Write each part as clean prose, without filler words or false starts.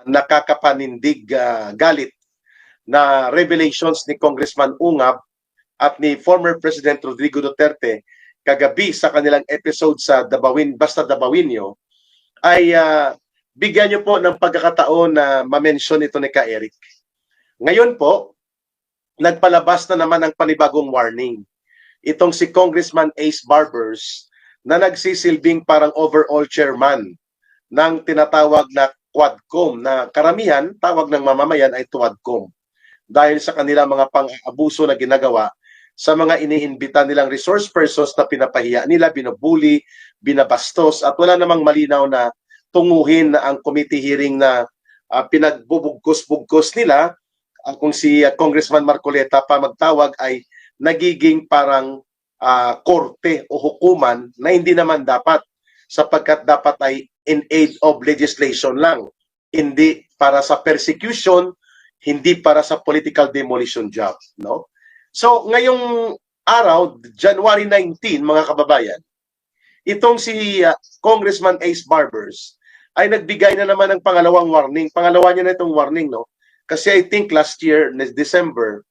nakakapanindig galit na revelations ni Congressman Ungab at ni former President Rodrigo Duterte kagabi sa kanilang episode sa Dabawin, Basta Dabawinyo, ay bigyan niyo po ng pagkakataon na ma-mention ito ni Ka Eric. Ngayon po, nagpalabas na naman ang panibagong warning. Itong si Congressman Ace Barbers na nagsisilbing parang overall chairman ng tinatawag na Quadcom, na karamihan tawag ng mamamayan ay Tuadcom, dahil sa kanilang mga pang-abuso na ginagawa sa mga iniimbita nilang resource persons na pinapahiya nila, binubuli, binabastos, at wala namang malinaw na tunguhin na ang committee hearing na pinagbubugkos-bugkos nila. Kung si Congressman Marcoleta pa magtawag ay nagiging parang korte o hukuman na hindi naman dapat, sapagkat dapat ay in aid of legislation lang, hindi para sa persecution, hindi para sa political demolition job, no? So, ngayong araw, January 19, mga kababayan, itong si Congressman Ace Barbers ay nagbigay na naman ng pangalawang warning. Pangalawa niya na itong warning, no? Kasi I think last year, December,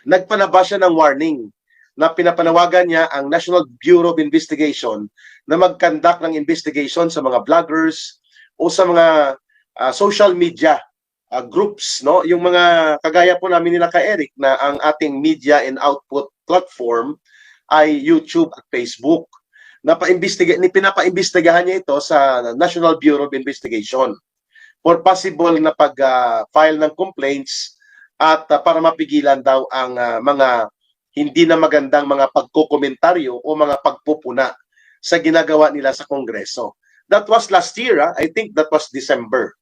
nagpanabas siya ng warning na pinapanawagan niya ang National Bureau of Investigation na mag-conduct ng investigation sa mga vloggers o sa mga social media groups, no? Yung mga kagaya po namin nila Ka Eric, na ang ating media and output platform ay YouTube at Facebook. Pinapaimbestigahan niya ito sa National Bureau of Investigation for possible na pag-file ng complaints at para mapigilan daw ang mga hindi na magandang mga pagkokomentaryo o mga pagpupuna sa ginagawa nila sa Kongreso. That was last year, I think that was December,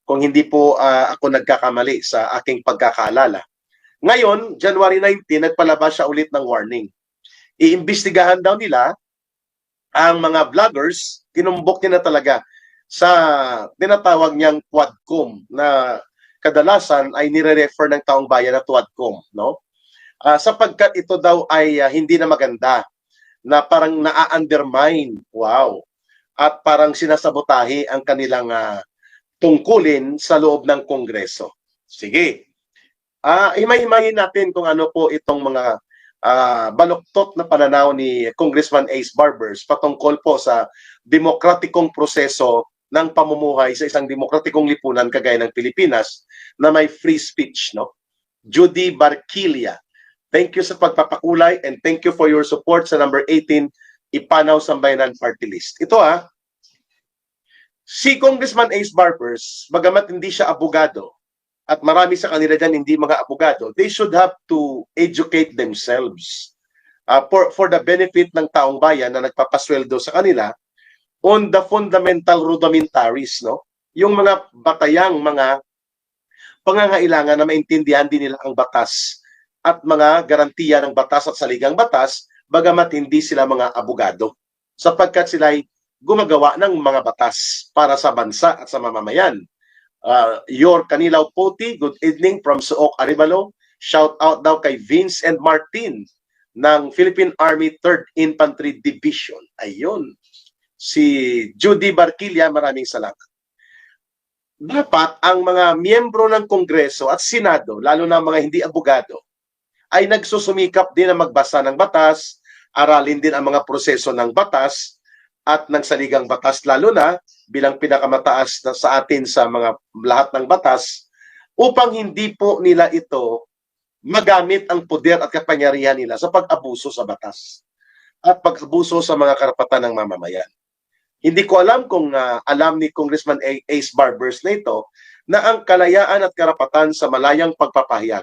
kung hindi po ako nagkakamali sa aking pagkakaalala. Ngayon, January 19, nagpalabas siya ulit ng warning. Iimbestigahan daw nila ang mga vloggers, kinumbok niya na talaga sa tinatawag niyang Quadcom, na kadalasan ay nire-refer ng taong bayan na Tuadcom, no? Sapagkat ito daw ay hindi na maganda, na parang na-undermine, wow, at parang sinasabotahe ang kanilang tungkulin sa loob ng Kongreso. Sige, himay-himayin natin kung ano po itong mga baluktot na pananaw ni Congressman Ace Barbers patungkol po sa demokratikong proseso ng pamumuhay sa isang demokratikong lipunan kagaya ng Pilipinas na may free speech, no? Judy Barquilla, thank you sa pagpapakulay and thank you for your support sa number 18, Ipanaw Sambayanan Party List. Ito si Congressman Ace Barbers, bagamat hindi siya abogado, at marami sa kanila dyan hindi mga abogado, they should have to educate themselves for the benefit ng taong bayan na nagpapasweldo sa kanila on the fundamental rudimentaries, no? Yung mga batayang mga pangangailangan na maintindihan din nila ang batas at mga garantiya ng batas at saligang batas, bagamat hindi sila mga abogado, sapagkat sila ay gumagawa ng mga batas para sa bansa at sa mamamayan. Your Kanilaw Poti, good evening from Suok, Arevalo. Shout out daw kay Vince and Martin ng Philippine Army 3rd Infantry Division. Ayun. Si Judy Barquilla, maraming salamat. Dapat ang mga miyembro ng Kongreso at Senado, lalo na mga hindi abogado, ay nagsusumikap din na magbasa ng batas, aralin din ang mga proseso ng batas at ng saligang batas, lalo na bilang pinakamataas na sa atin sa mga lahat ng batas, upang hindi po nila ito magamit ang poder at kapangyarihan nila sa pag-abuso sa batas at pag-abuso sa mga karapatan ng mamamayan. Hindi ko alam kung alam ni Congressman Ace Barbers na ito na ang kalayaan at karapatan sa malayang pagpapahayag,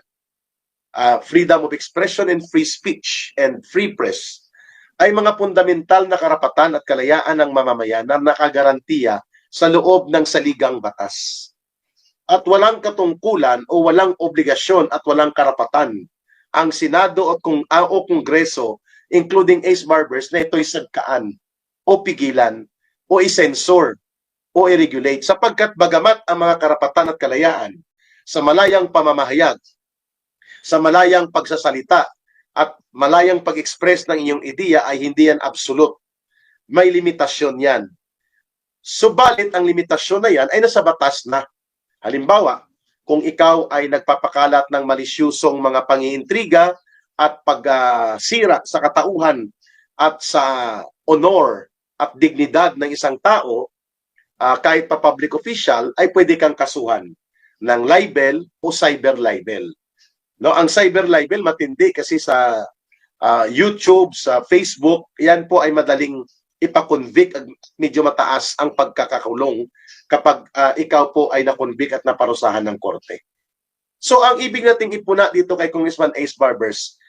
freedom of expression and free speech and free press, ay mga fundamental na karapatan at kalayaan ng mamamayan na nakagarantiya sa loob ng saligang batas. At walang katungkulan o walang obligasyon at walang karapatan ang Senado o Kongreso, including Ace Barbers, na ito'y sagkaan o pigilan o isensor o i-regulate, sapagkat bagamat ang mga karapatan at kalayaan sa malayang pamamahayag, sa malayang pagsasalita at malayang pag-express ng inyong ideya ay hindi yan absolute. May limitasyon yan. Subalit ang limitasyon na yan ay nasa batas na. Halimbawa, kung ikaw ay nagpapakalat ng malisyusong mga pangiintriga at pagsira sa katauhan at sa honor at dignidad ng isang tao, kahit pa public official, ay pwede kang kasuhan ng libel o cyber libel. No, ang cyber libel matindi kasi sa YouTube, sa Facebook, yan po ay madaling ipakonvict, medyo mataas ang pagkakakulong kapag ikaw po ay nakonvict at naparusahan ng korte. So ang ibig nating ipuna dito kay Congressman Ace Barbers,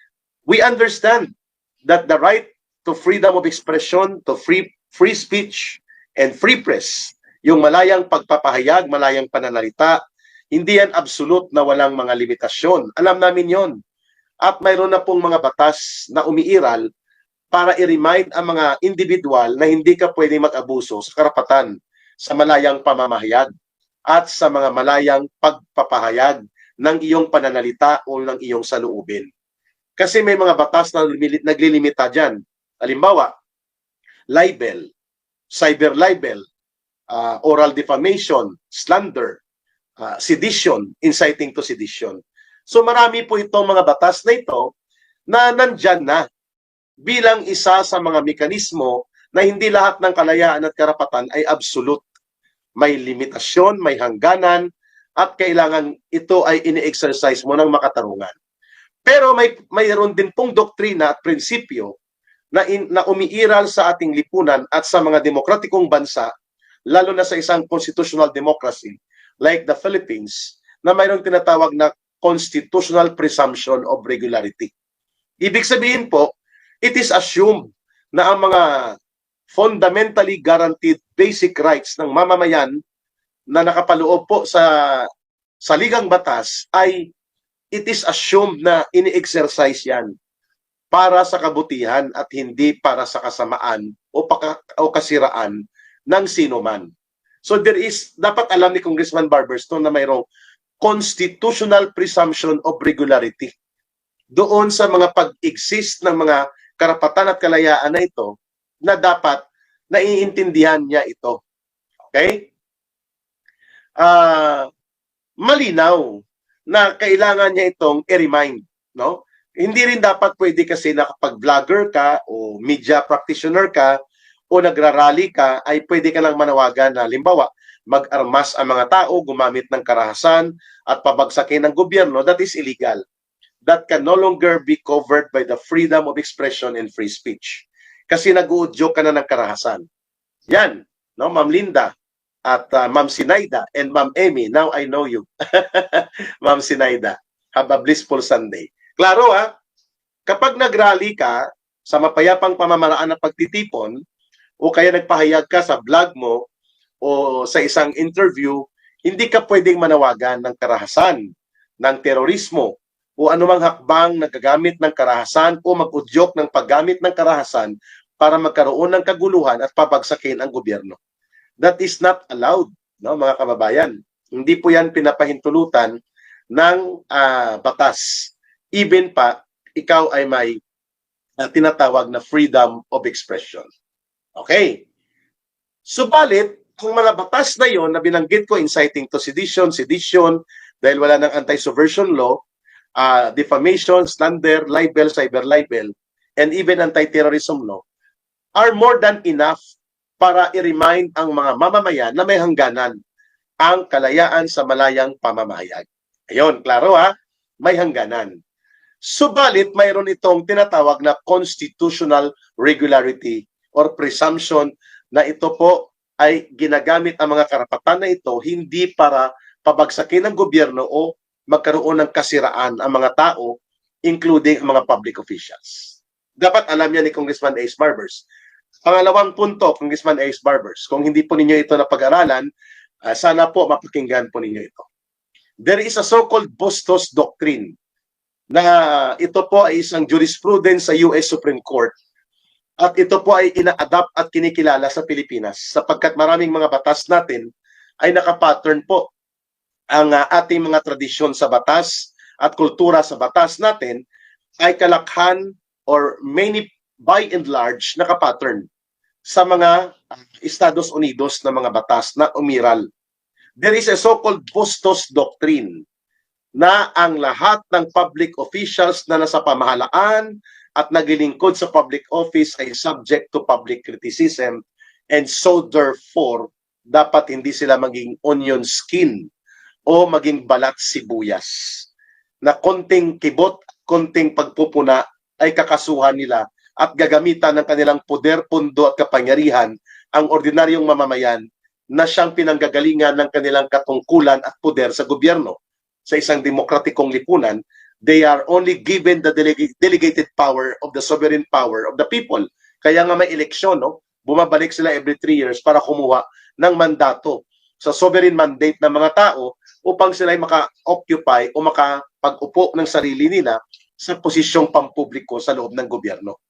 we understand that the right to freedom of expression, to free speech and free press, yung malayang pagpapahayag, malayang pananalita, hindi yan absolute na walang mga limitasyon. Alam namin yon. At mayroon na pong mga batas na umiiral para i-remind ang mga individual na hindi ka pwede mag-abuso sa karapatan sa malayang pamamahayag at sa mga malayang pagpapahayag ng iyong pananalita o ng iyong saloobin. Kasi may mga batas na naglilimita dyan. Halimbawa, libel, cyber libel, oral defamation, slander, sedition, inciting to sedition. So marami po itong mga batas na ito na nandyan na bilang isa sa mga mekanismo na hindi lahat ng kalayaan at karapatan ay absolute. May limitasyon, may hangganan, at kailangan ito ay ini-exercise mo ng makatarungan. Pero mayroon din pong doktrina at prinsipyo na umiiral sa ating lipunan at sa mga demokratikong bansa, lalo na sa isang constitutional democracy like the Philippines, na mayroong tinatawag na constitutional presumption of regularity. Ibig sabihin po, it is assumed na ang mga fundamentally guaranteed basic rights ng mamamayan na nakapaloob po sa ligang batas ay it is assumed na ini-exercise yan para sa kabutihan at hindi para sa kasamaan o kasiraan ng sino man. So dapat alam ni Congressman Barbers na mayroong constitutional presumption of regularity doon sa mga pag-exist ng mga karapatan at kalayaan na ito na dapat naiintindihan niya ito. Okay? Malinaw na kailangan niya itong i-remind, no? Hindi rin dapat pwede kasi na kapag vlogger ka o media practitioner ka o nagrarally ka ay pwede ka lang manawagan na limbawa mag-armas ang mga tao, gumamit ng karahasan at pabagsakin ng gobyerno. That is illegal. That can no longer be covered by the freedom of expression and free speech. Kasi nag-uudyok ka na ng karahasan. Yan, no, Ma'am Linda at Ma'am Sinaida and Ma'am Emmy, now I know you. Ma'am Sinaida, have a blissful Sunday. Klaro kapag nag-rally ka sa mapayapang pamamaraan ng pagtitipon o kaya nagpahayag ka sa blog mo o sa isang interview, hindi ka pwedeng manawagan ng karahasan, ng terorismo, o anumang hakbang na gagamit ng karahasan o mag-udyok ng paggamit ng karahasan para magkaroon ng kaguluhan at pabagsakin ang gobyerno. That is not allowed, no, mga kababayan. Hindi po yan pinapahintulutan ng batas. Even pa, ikaw ay may tinatawag na freedom of expression. Okay. Subalit, kung mga batas na yon na binanggit ko, inciting to sedition, dahil wala ng anti-subversion law, defamation, slander, libel, cyber libel, and even anti-terrorism law, are more than enough para i-remind ang mga mamamayan na may hangganan ang kalayaan sa malayang pamamahayag. Ayun, klaro may hangganan. Subalit, mayroon itong tinatawag na constitutional regularity or presumption na ito po ay ginagamit ang mga karapatan na ito hindi para pabagsakin ng gobyerno o magkaroon ng kasiraan ang mga tao, including ang mga public officials. Dapat alam niya ni Congressman Ace Barbers. Pangalawang punto, Congressman Ace Barbers, kung hindi po ninyo ito napag-aralan, sana po mapakinggan po ninyo ito. There is a so-called Bustos Doctrine na ito po ay isang jurisprudence sa US Supreme Court at ito po ay ina-adapt at kinikilala sa Pilipinas sapagkat maraming mga batas natin ay nakapattern po ang ating mga tradisyon sa batas at kultura sa batas natin ay kalakhan or many by and large nakapattern sa mga Estados Unidos na mga batas na umiral. there is a so-called Bustos Doctrine na ang lahat ng public officials na nasa pamahalaan at naglilingkod sa public office ay subject to public criticism, and so therefore dapat hindi sila maging onion skin o maging balat sibuyas na konting kibot, konting pagpupuna ay kakasuhan nila at gagamitan ng kanilang poder, pundo at kapangyarihan ang ordinaryong mamamayan na siyang pinanggagalingan ng kanilang katungkulan at poder sa gobyerno. Sa isang demokratikong lipunan, they are only given the delegated power of the sovereign power of the people. Kaya nga may eleksyon, no? Bumabalik sila every 3 years para kumuha ng mandato sa sovereign mandate ng mga tao upang sila ay maka-occupy o makapag-upo ng sarili nila sa posisyong pampubliko sa loob ng gobyerno.